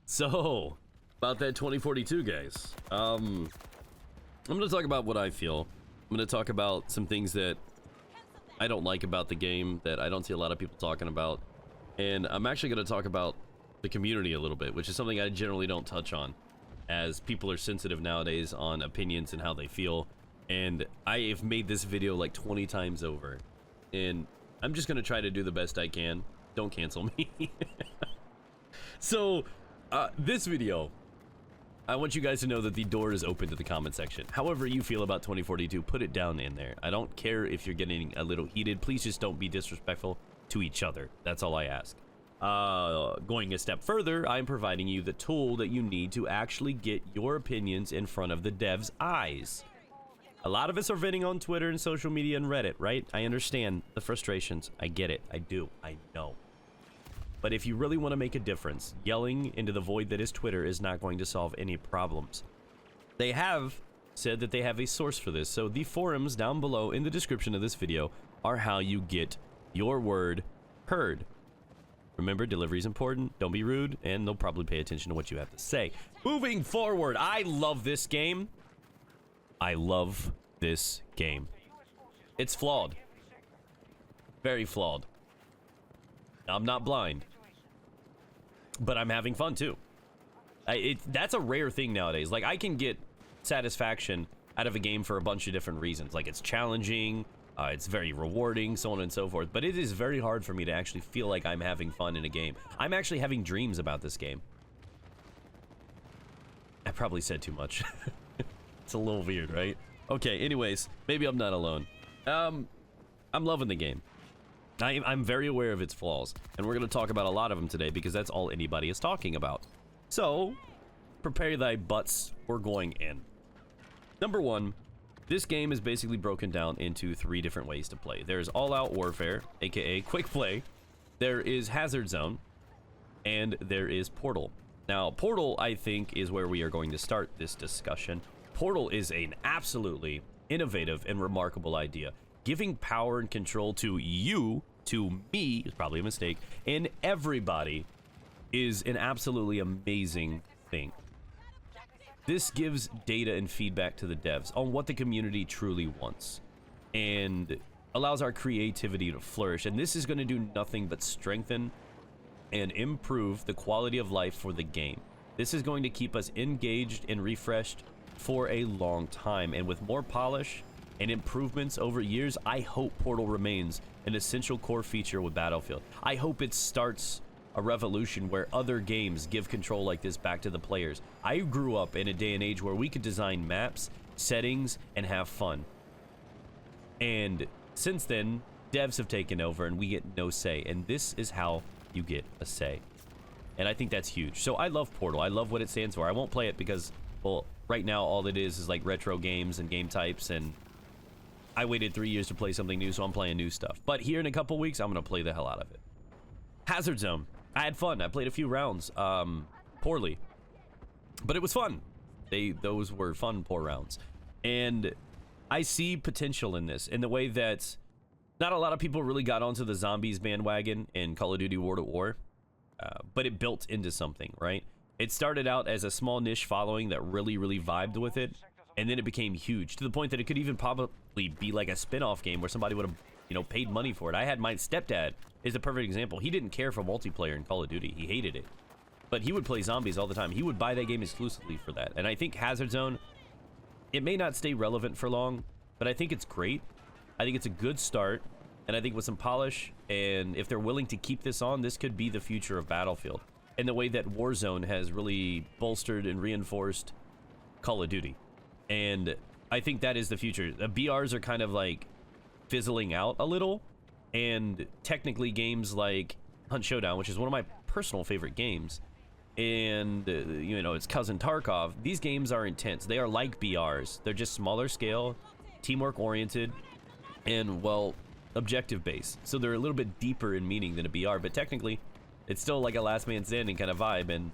So, about that 2042, guys. I'm gonna talk about what I feel. I'm gonna talk about some things that I don't like about the game, that I don't see a lot of people talking about. And I'm actually gonna talk about the community a little bit, which is something I generally don't touch on, as people are sensitive nowadays on opinions and how they feel. And I have made this video like 20 times over. And I'm just gonna try to do the best I can. Don't cancel me. So, this video, I want you guys to know that the door is open to the comment section. However you feel about 2042, put it down in there. I don't care if you're getting a little heated. Please just don't be disrespectful to each other. That's all I ask. Going a step further, I'm providing you the tool that you need to actually get your opinions in front of the devs' eyes. A lot of us are venting on Twitter and social media and Reddit, right? I understand the frustrations. I get it. I do. I know. But if you really want to make a difference, yelling into the void that is Twitter is not going to solve any problems. They have said that they have a source for this, so the forums down below in the description of this video are how you get your word heard. Remember, delivery is important, don't be rude, and they'll probably pay attention to what you have to say. Moving forward, I love this game. I love this game. It's flawed. Very flawed. I'm not blind, but I'm having fun too. That's a rare thing nowadays. Like, I can get satisfaction out of a game for a bunch of different reasons. Like, it's challenging, it's very rewarding, so on and so forth. But it is very hard for me to actually feel like I'm having fun in a game. I'm actually having dreams about this game. I probably said too much. It's a little weird, right? Okay, anyways, maybe I'm not alone. I'm loving the game. I'm very aware of its flaws, and we're going to talk about a lot of them today because that's all anybody is talking about. So, prepare thy butts, we're going in. Number one, this game is basically broken down into 3 different ways to play. There's all-out warfare, aka quick play, there is Hazard Zone, and there is Portal. Now, Portal, I think, is where we are going to start this discussion. Portal is an absolutely innovative and remarkable idea. Giving power and control to you, to me, is probably a mistake, and everybody is an absolutely amazing thing. This gives data and feedback to the devs on what the community truly wants, and allows our creativity to flourish. And this is going to do nothing but strengthen and improve the quality of life for the game. This is going to keep us engaged and refreshed for a long time, and with more polish and improvements over years, I hope Portal remains an essential core feature with Battlefield. I hope it starts a revolution where other games give control like this back to the players. I grew up in a day and age where we could design maps, settings, and have fun. And since then, devs have taken over and we get no say, and this is how you get a say. And I think that's huge. So I love Portal. I love what it stands for. I won't play it because, well, right now all it is like retro games and game types, and I waited 3 years to play something new, so I'm playing new stuff. But here in a couple weeks, I'm going to play the hell out of it. Hazard Zone. I had fun. I played a few rounds, poorly. But it was fun. Those were fun, poor rounds. And I see potential in this, in the way that not a lot of people really got onto the zombies bandwagon in Call of Duty World at War. But it built into something, right? It started out as a small niche following that really, really vibed with it. And then it became huge, to the point that it could even probably be like a spin-off game where somebody would have, you know, paid money for it. I had my stepdad is a perfect example. He didn't care for multiplayer in Call of Duty. He hated it. But he would play zombies all the time. He would buy that game exclusively for that. And I think Hazard Zone, it may not stay relevant for long, but I think it's great. I think it's a good start. And I think with some polish, and if they're willing to keep this on, this could be the future of Battlefield. And the way that Warzone has really bolstered and reinforced Call of Duty. And I think that is the future. The BRs are kind of like fizzling out a little, and technically games like Hunt Showdown, which is one of my personal favorite games, and you know, it's cousin Tarkov, these games are intense. They are like BRs. They're just smaller scale, teamwork oriented, and, well, objective based. So they're a little bit deeper in meaning than a BR, but technically it's still like a last man standing kind of vibe, and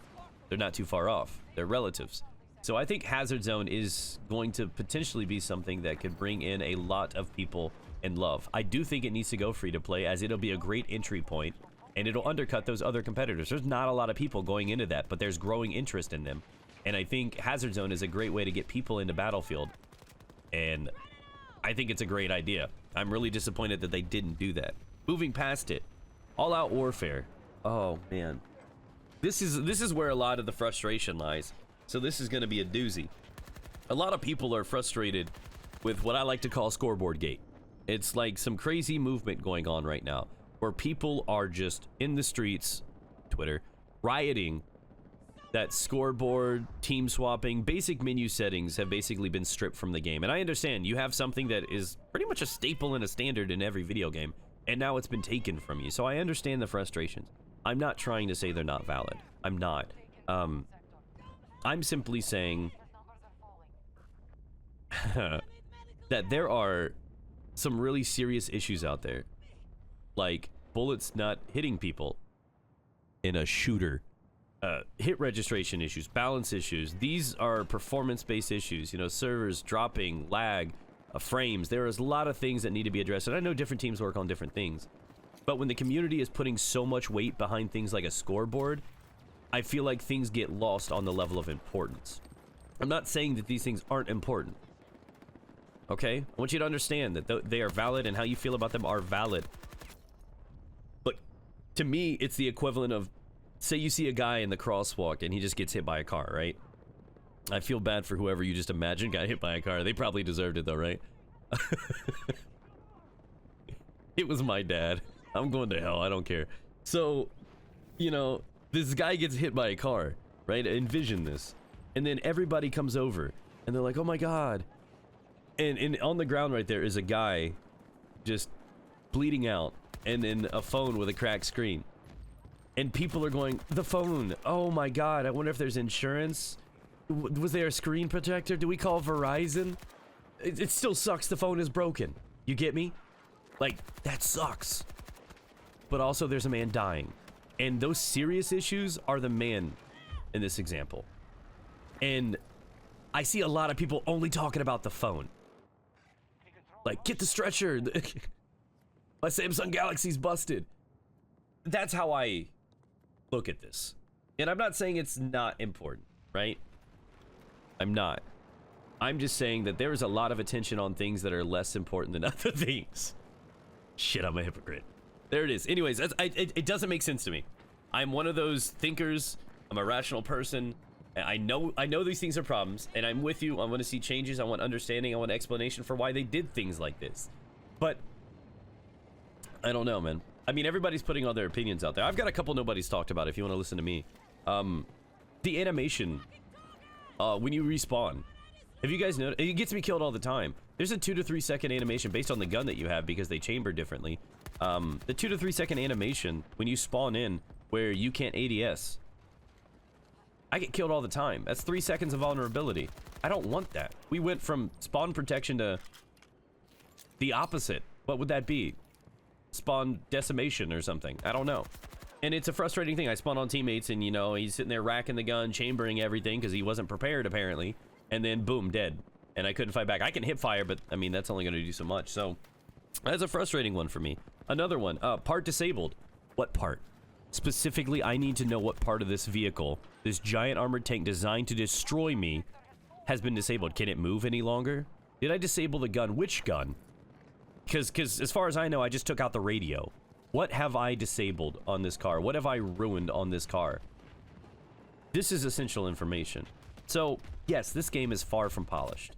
they're not too far off. They're relatives. So I think Hazard Zone is going to potentially be something that could bring in a lot of people and love. I do think it needs to go free to play, as it'll be a great entry point and it'll undercut those other competitors. There's not a lot of people going into that, but there's growing interest in them. And I think Hazard Zone is a great way to get people into Battlefield. And I think it's a great idea. I'm really disappointed that they didn't do that. Moving past it, All Out Warfare. Oh, man. This is where a lot of the frustration lies. So this is going to be a doozy. A lot of people are frustrated with what I like to call scoreboard gate. It's like some crazy movement going on right now where people are just in the streets, Twitter, rioting that scoreboard, team swapping, basic menu settings have basically been stripped from the game. And I understand you have something that is pretty much a staple and a standard in every video game, and now it's been taken from you. So I understand the frustrations. I'm not trying to say they're not valid. I'm not. I'm simply saying that there are some really serious issues out there, like bullets not hitting people in a shooter, hit registration issues, balance issues. These are performance-based issues, you know, servers dropping, lag, frames. There is a lot of things that need to be addressed, and I know different teams work on different things, but when the community is putting so much weight behind things like a scoreboard, I feel like things get lost on the level of importance. I'm not saying that these things aren't important. Okay? I want you to understand that they are valid and how you feel about them are valid. But to me, it's the equivalent of, say you see a guy in the crosswalk and he just gets hit by a car, right? I feel bad for whoever you just imagined got hit by a car. They probably deserved it though, right? It was my dad. I'm going to hell. I don't care. So, you know, this guy gets hit by a car, right? Envision this. And then everybody comes over and they're like, oh my God. And on the ground right there is a guy just bleeding out and then a phone with a cracked screen. And people are going, the phone. Oh my God. I wonder if there's insurance. Was there a screen protector? Do we call Verizon? It still sucks. The phone is broken. You get me? Like, that sucks. But also there's a man dying. And those serious issues are the man in this example. And I see a lot of people only talking about the phone. Like, get the stretcher. My Samsung Galaxy's busted. That's how I look at this. And I'm not saying it's not important, right? I'm not. I'm just saying that there is a lot of attention on things that are less important than other things. Shit, I'm a hypocrite. There it is. Anyways, it doesn't make sense to me. I'm one of those thinkers. I'm a rational person. I know these things are problems, and I'm with you. I want to see changes. I want understanding. I want explanation for why they did things like this. But I don't know, man. I mean, everybody's putting all their opinions out there. I've got a couple nobody's talked about if you want to listen to me. The animation, when you respawn. Have you guys noticed? It gets me killed all the time. There's a 2 to 3 second animation based on the gun that you have because they chamber differently. The 2 to 3 second animation when you spawn in where you can't ADS. I get killed all the time. That's 3 seconds of vulnerability. I don't want that. We went from spawn protection to the opposite. What would that be? Spawn decimation or something. I don't know. And it's a frustrating thing. I spawn on teammates and, you know, he's sitting there racking the gun, chambering everything because he wasn't prepared, apparently. And then, boom, dead. And I couldn't fight back. I can hip fire, but, I mean, that's only going to do so much. So, that's a frustrating one for me. Another one. Part disabled. What part? Specifically, I need to know what part of this vehicle, this giant armored tank designed to destroy me, has been disabled. Can it move any longer? Did I disable the gun? Which gun? Because as far as I know, I just took out the radio. What have I disabled on this car? What have I ruined on this car? This is essential information. So, yes, this game is far from polished.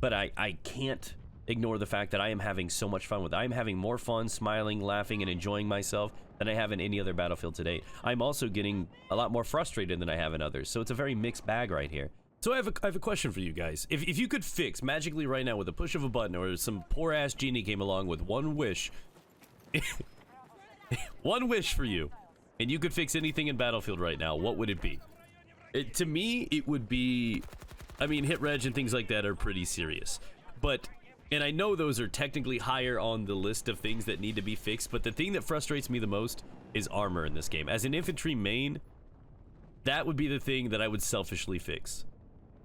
But I can't ignore the fact that I am having so much fun with it. I am having more fun, smiling, laughing, and enjoying myself than I have in any other Battlefield to date. I'm also getting a lot more frustrated than I have in others, so it's a very mixed bag right here. So I have a question for you guys. If you could fix magically right now with a push of a button, or some poor-ass genie came along with one wish, one wish for you, and you could fix anything in Battlefield right now, what would it be? To me, it would be, I mean, hit reg and things like that are pretty serious. But, and I know those are technically higher on the list of things that need to be fixed, but the thing that frustrates me the most is armor in this game. As an infantry main, that would be the thing that I would selfishly fix.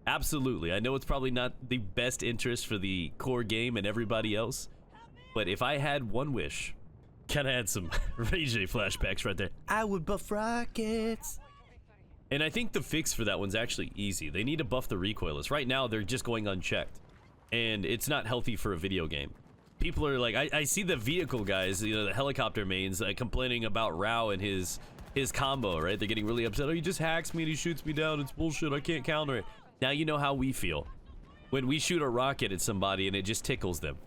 Absolutely. I know it's probably not the best interest for the core game and everybody else, but if I had one wish, Kind of had some Ray J flashbacks right there. I would buff rockets. And I think the fix for that one's actually easy. They need to buff the recoilless. Right now, they're just going unchecked. And it's not healthy for a video game. People are like, I see the vehicle guys, you know, the helicopter mains, complaining about Rao and his combo, right? They're getting really upset. Oh, he just hacks me and he shoots me down. It's bullshit. I can't counter it. Now you know how we feel. When we shoot a rocket at somebody and it just tickles them.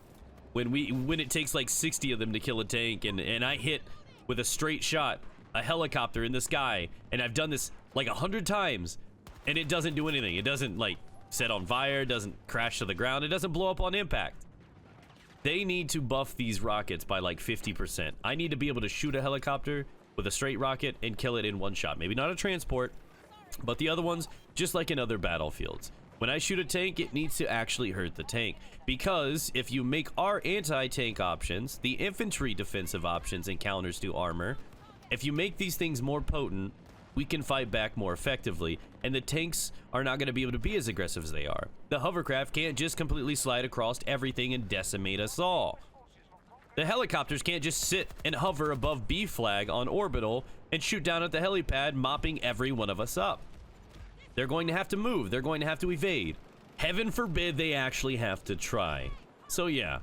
When it takes like 60 of them to kill a tank and I hit with a straight shot a helicopter in the sky, and I've done this like 100 times and it doesn't do anything. It doesn't like set on fire, doesn't crash to the ground, it doesn't blow up on impact. They need to buff these rockets by like 50%. I need to be able to shoot a helicopter with a straight rocket and kill it in one shot. Maybe not a transport, but the other ones, just like in other battlefields. When I shoot a tank, it needs to actually hurt the tank. Because if you make our anti-tank options, the infantry defensive options and counters to armor, if you make these things more potent, we can fight back more effectively, and the tanks are not going to be able to be as aggressive as they are. The hovercraft can't just completely slide across everything and decimate us all. The helicopters can't just sit and hover above B flag on orbital and shoot down at the helipad, mopping every one of us up. They're going to have to move. They're going to have to evade. Heaven forbid they actually have to try. So yeah,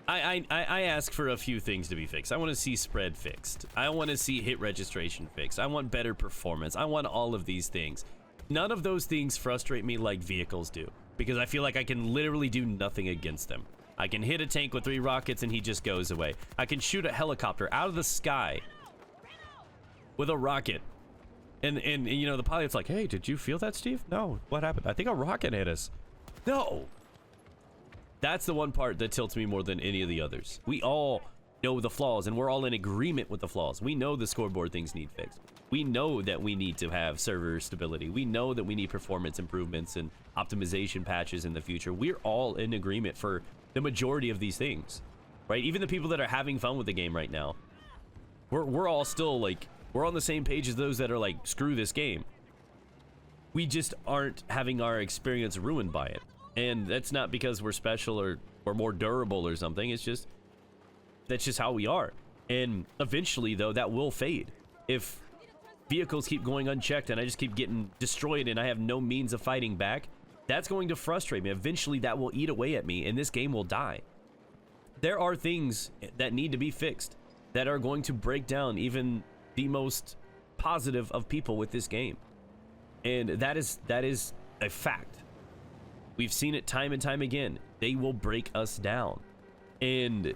I ask for a few things to be fixed. I want to see spread fixed. I want to see hit registration fixed. I want better performance. I want all of these things. None of those things frustrate me like vehicles do, because I feel like I can literally do nothing against them. I can hit a tank with 3 rockets and he just goes away. I can shoot a helicopter out of the sky with a rocket. And you know, the pilot's like, hey, did you feel that, Steve? No, what happened? I think a rocket hit us. No. That's the one part that tilts me more than any of the others. We all know the flaws, and we're all in agreement with the flaws. We know the scoreboard things need fixed. We know that we need to have server stability. We know that we need performance improvements and optimization patches in the future. We're all in agreement for the majority of these things, right? Even the people that are having fun with the game right now, we're all still like, we're on the same page as those that are like, screw this game. We just aren't having our experience ruined by it. And that's not because we're special or more durable or something. It's just, that's just how we are. And eventually, though, that will fade. If vehicles keep going unchecked and I just keep getting destroyed and I have no means of fighting back, that's going to frustrate me. Eventually, that will eat away at me and this game will die. There are things that need to be fixed that are going to break down even the most positive of people with this game. And that is a fact. We've seen it time and time again. They will break us down. And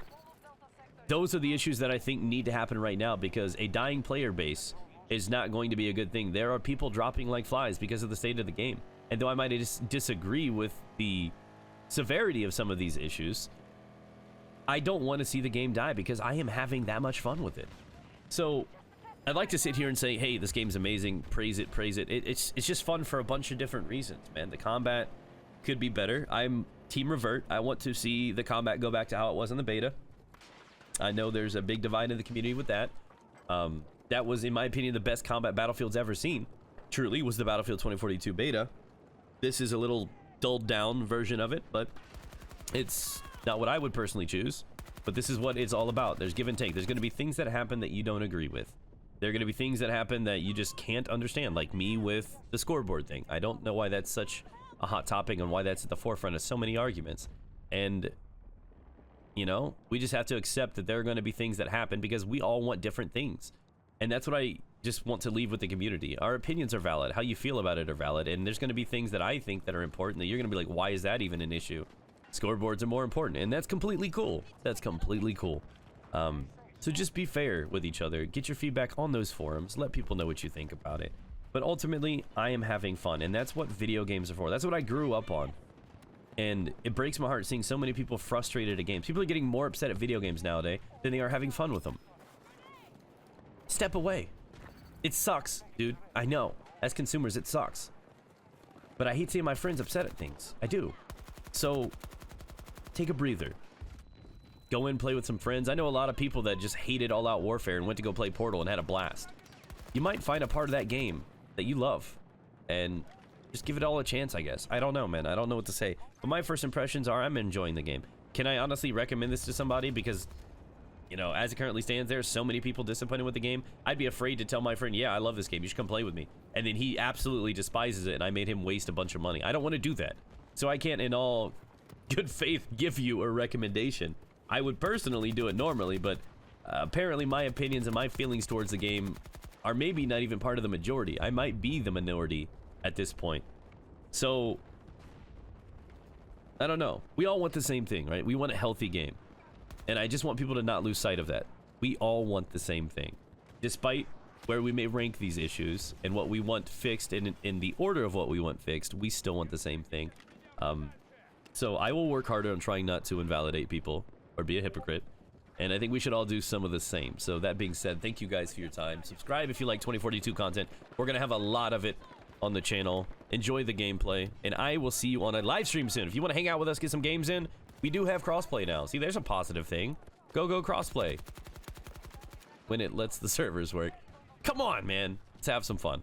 those are the issues that I think need to happen right now, because a dying player base is not going to be a good thing. There are people dropping like flies because of the state of the game. And though I might disagree with the severity of some of these issues, I don't want to see the game die because I am having that much fun with it. So I'd like to sit here and say, hey, this game's amazing, praise it, praise it. It's just fun for a bunch of different reasons, man. The combat could be better. I'm Team Revert. I want to see the combat go back to how it was in the beta. I know there's a big divide in the community with that. That was, in my opinion, the best combat Battlefield's ever seen. Truly was the Battlefield 2042 beta. This is a little dulled down version of it, but it's not what I would personally choose. But this is what it's all about. There's give and take. There's going to be things that happen that you don't agree with. There are going to be things that happen that you just can't understand, like me with the scoreboard thing. I don't know why that's such a hot topic and why that's at the forefront of so many arguments. And, you know, we just have to accept that there are going to be things that happen because we all want different things. And that's what I just want to leave with the community. Our opinions are valid. How you feel about it are valid. And there's going to be things that I think that are important that you're going to be like, why is that even an issue? Scoreboards are more important. And that's completely cool. That's completely cool. So just be fair with each other. Get your feedback on those forums. Let people know what you think about it. But ultimately, I am having fun. And that's what video games are for. That's what I grew up on. And it breaks my heart seeing so many people frustrated at games. People are getting more upset at video games nowadays than they are having fun with them. Step away. It sucks, dude. I know. As consumers, it sucks. But I hate seeing my friends upset at things. I do. So, take a breather. Go in, play with some friends. I know a lot of people that just hated All-Out Warfare and went to go play Portal and had a blast. You might find a part of that game that you love. And just give it all a chance, I guess. I don't know, man. I don't know what to say. But my first impressions are I'm enjoying the game. Can I honestly recommend this to somebody? Because you know, as it currently stands, there's so many people disappointed with the game. I'd be afraid to tell my friend, yeah, I love this game, you should come play with me. And then he absolutely despises it, and I made him waste a bunch of money. I don't want to do that. So I can't, in all good faith, give you a recommendation. I would personally do it normally, but apparently my opinions and my feelings towards the game are maybe not even part of the majority. I might be the minority at this point. So, I don't know. We all want the same thing, right? We want a healthy game. And I just want people to not lose sight of that. We all want the same thing. Despite where we may rank these issues and what we want fixed in the order of what we want fixed, we still want the same thing. So I will work harder on trying not to invalidate people or be a hypocrite. And I think we should all do some of the same. So that being said, thank you guys for your time. Subscribe if you like 2042 content. We're going to have a lot of it on the channel. Enjoy the gameplay. And I will see you on a live stream soon. If you want to hang out with us, get some games in, we do have crossplay now. See, there's a positive thing. Go crossplay. When it lets the servers work. Come on, man. Let's have some fun.